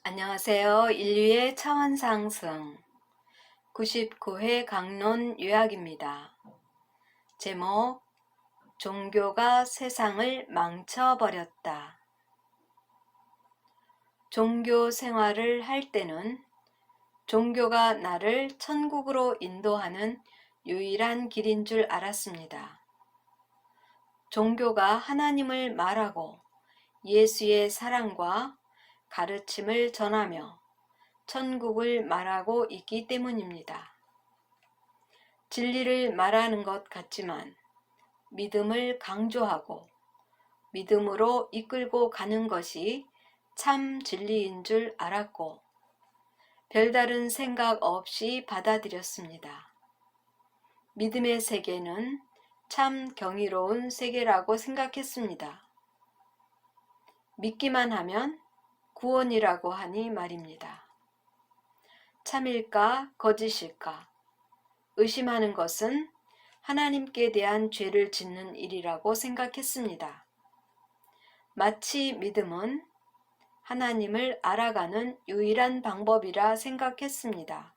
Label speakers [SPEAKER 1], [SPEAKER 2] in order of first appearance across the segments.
[SPEAKER 1] 안녕하세요. 인류의 차원 상승 99회 강론 요약입니다. 제목 종교가 세상을 망쳐버렸다. 종교 생활을 할 때는 종교가 나를 천국으로 인도하는 유일한 길인 줄 알았습니다. 종교가 하나님을 말하고 예수의 사랑과 가르침을 전하며 천국을 말하고 있기 때문입니다. 진리를 말하는 것 같지만 믿음을 강조하고 믿음으로 이끌고 가는 것이 참 진리인 줄 알았고 별다른 생각 없이 받아들였습니다. 믿음의 세계는 참 경이로운 세계라고 생각했습니다. 믿기만 하면 구원이라고 하니 말입니다. 참일까 거짓일까 의심하는 것은 하나님께 대한 죄를 짓는 일이라고 생각했습니다. 마치 믿음은 하나님을 알아가는 유일한 방법이라 생각했습니다.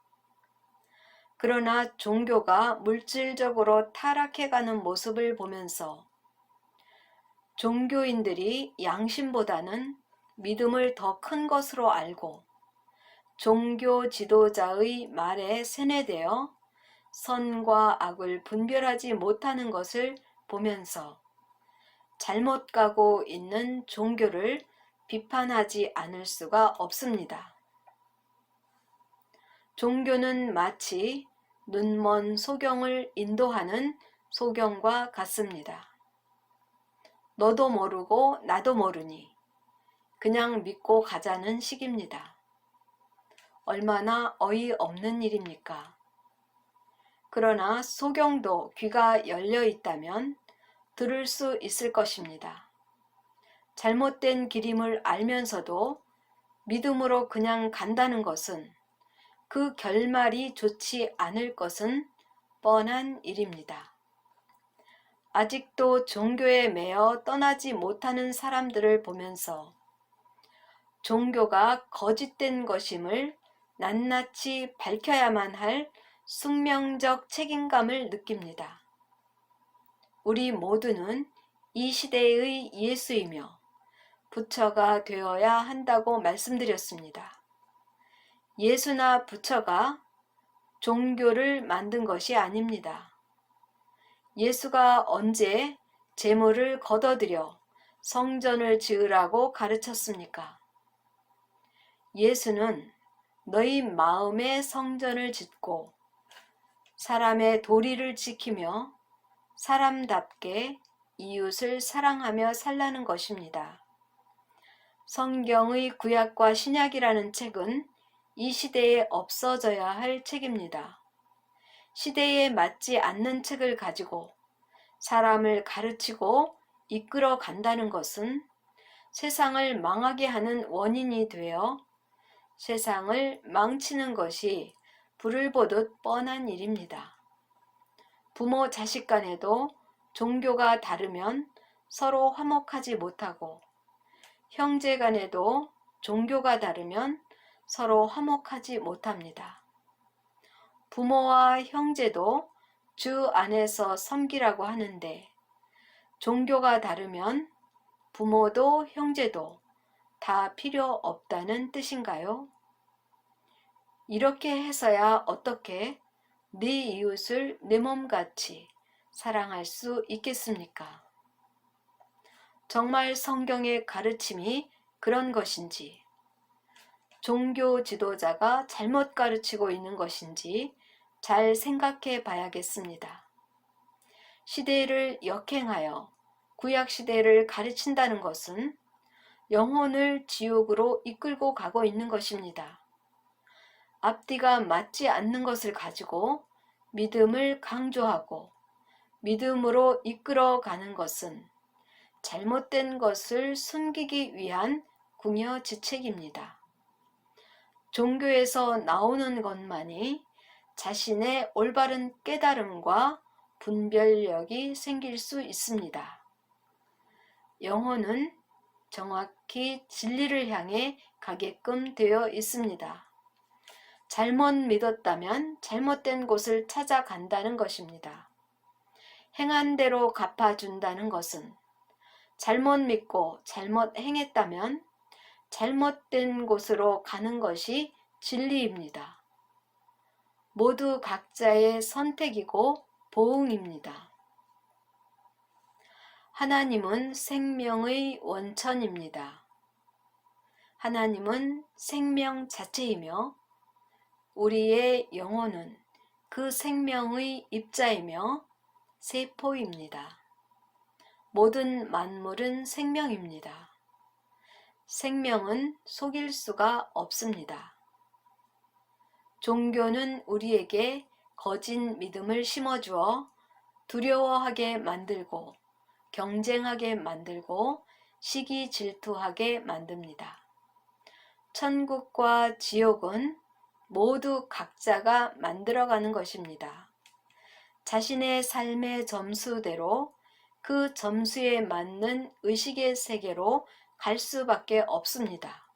[SPEAKER 1] 그러나 종교가 물질적으로 타락해가는 모습을 보면서 종교인들이 양심보다는 믿음을 더 큰 것으로 알고 종교 지도자의 말에 세뇌되어 선과 악을 분별하지 못하는 것을 보면서 잘못 가고 있는 종교를 비판하지 않을 수가 없습니다. 종교는 마치 눈먼 소경을 인도하는 소경과 같습니다. 너도 모르고 나도 모르니 그냥 믿고 가자는 식입니다. 얼마나 어이없는 일입니까? 그러나 소경도 귀가 열려 있다면 들을 수 있을 것입니다. 잘못된 길임을 알면서도 믿음으로 그냥 간다는 것은 그 결말이 좋지 않을 것은 뻔한 일입니다. 아직도 종교에 매여 떠나지 못하는 사람들을 보면서 종교가 거짓된 것임을 낱낱이 밝혀야만 할 숙명적 책임감을 느낍니다. 우리 모두는 이 시대의 예수이며 부처가 되어야 한다고 말씀드렸습니다. 예수나 부처가 종교를 만든 것이 아닙니다. 예수가 언제 재물을 걷어들여 성전을 지으라고 가르쳤습니까? 예수는 너희 마음의 성전을 짓고 사람의 도리를 지키며 사람답게 이웃을 사랑하며 살라는 것입니다. 성경의 구약과 신약이라는 책은 이 시대에 없어져야 할 책입니다. 시대에 맞지 않는 책을 가지고 사람을 가르치고 이끌어 간다는 것은 세상을 망하게 하는 원인이 되어 세상을 망치는 것이 불을 보듯 뻔한 일입니다. 부모 자식 간에도 종교가 다르면 서로 화목하지 못하고 형제 간에도 종교가 다르면 서로 화목하지 못합니다. 부모와 형제도 주 안에서 섬기라고 하는데 종교가 다르면 부모도 형제도 다 필요 없다는 뜻인가요? 이렇게 해서야 어떻게 네 이웃을 내 몸같이 사랑할 수 있겠습니까? 정말 성경의 가르침이 그런 것인지, 종교 지도자가 잘못 가르치고 있는 것인지 잘 생각해 봐야겠습니다. 시대를 역행하여 구약시대를 가르친다는 것은 영혼을 지옥으로 이끌고 가고 있는 것입니다. 앞뒤가 맞지 않는 것을 가지고 믿음을 강조하고 믿음으로 이끌어가는 것은 잘못된 것을 숨기기 위한 궁여지책입니다. 종교에서 나오는 것만이 자신의 올바른 깨달음과 분별력이 생길 수 있습니다. 영혼은 정확히 진리를 향해 가게끔 되어 있습니다. 잘못 믿었다면 잘못된 곳을 찾아간다는 것입니다. 행한 대로 갚아준다는 것은 잘못 믿고 잘못 행했다면 잘못된 곳으로 가는 것이 진리입니다. 모두 각자의 선택이고 보응입니다. 하나님은 생명의 원천입니다. 하나님은 생명 자체이며 우리의 영혼은 그 생명의 입자이며 세포입니다. 모든 만물은 생명입니다. 생명은 속일 수가 없습니다. 종교는 우리에게 거짓 믿음을 심어주어 두려워하게 만들고 경쟁하게 만들고 시기 질투하게 만듭니다. 천국과 지옥은 모두 각자가 만들어가는 것입니다. 자신의 삶의 점수대로 그 점수에 맞는 의식의 세계로 갈 수밖에 없습니다.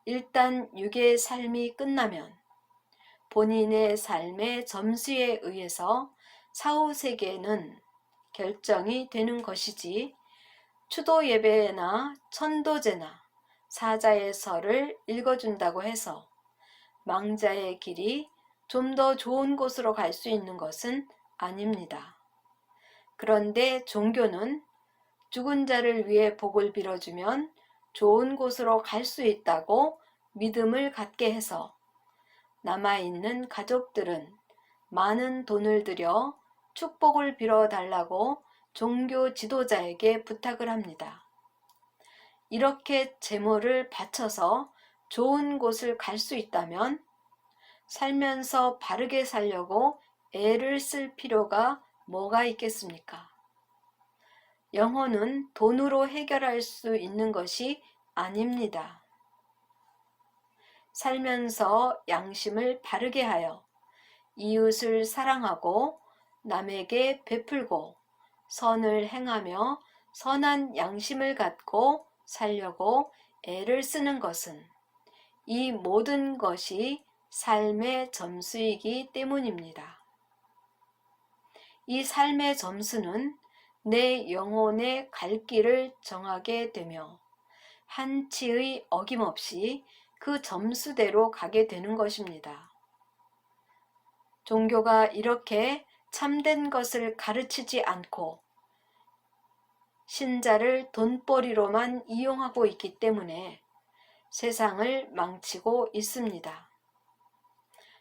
[SPEAKER 1] 일단 육의 삶이 끝나면 본인의 삶의 점수에 의해서 사후세계는 결정이 되는 것이지 추도 예배나 천도제나 사자의 설을 읽어준다고 해서 망자의 길이 좀 더 좋은 곳으로 갈 수 있는 것은 아닙니다. 그런데 종교는 죽은 자를 위해 복을 빌어주면 좋은 곳으로 갈 수 있다고 믿음을 갖게 해서 남아있는 가족들은 많은 돈을 들여 축복을 빌어달라고 종교 지도자에게 부탁을 합니다. 이렇게 재물을 바쳐서 좋은 곳을 갈 수 있다면 살면서 바르게 살려고 애를 쓸 필요가 뭐가 있겠습니까? 영혼은 돈으로 해결할 수 있는 것이 아닙니다. 살면서 양심을 바르게 하여 이웃을 사랑하고 남에게 베풀고 선을 행하며 선한 양심을 갖고 살려고 애를 쓰는 것은 이 모든 것이 삶의 점수이기 때문입니다. 이 삶의 점수는 내 영혼의 갈 길을 정하게 되며 한치의 어김없이 그 점수대로 가게 되는 것입니다. 종교가 이렇게 참된 것을 가르치지 않고 신자를 돈벌이로만 이용하고 있기 때문에 세상을 망치고 있습니다.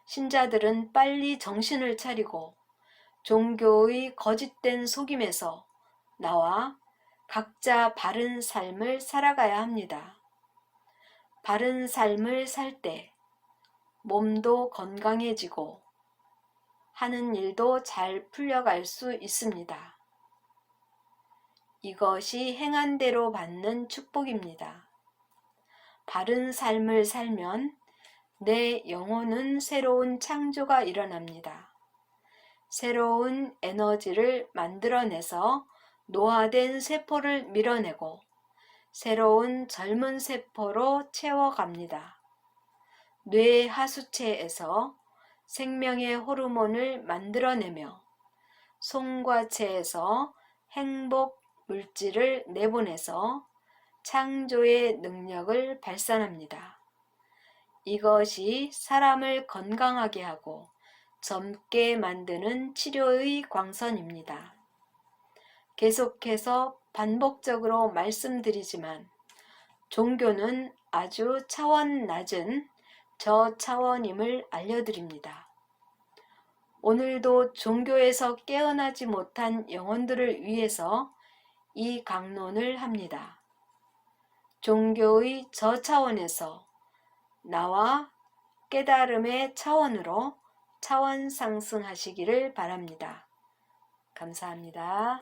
[SPEAKER 1] 신자들은 빨리 정신을 차리고 종교의 거짓된 속임에서 나와 각자 바른 삶을 살아가야 합니다. 바른 삶을 살 때 몸도 건강해지고 하는 일도 잘 풀려갈 수 있습니다. 이것이 행한 대로 받는 축복입니다. 바른 삶을 살면 내 영혼은 새로운 창조가 일어납니다. 새로운 에너지를 만들어내서 노화된 세포를 밀어내고 새로운 젊은 세포로 채워갑니다. 뇌 하수체에서 생명의 호르몬을 만들어내며 송과체에서 행복 물질을 내보내서 창조의 능력을 발산합니다. 이것이 사람을 건강하게 하고 젊게 만드는 치료의 광선입니다. 계속해서 반복적으로 말씀드리지만 종교는 아주 차원 낮은 저차원임을 알려드립니다. 오늘도 종교에서 깨어나지 못한 영혼들을 위해서 이 강론을 합니다. 종교의 저차원에서 나와 깨달음의 차원으로 차원 상승하시기를 바랍니다. 감사합니다.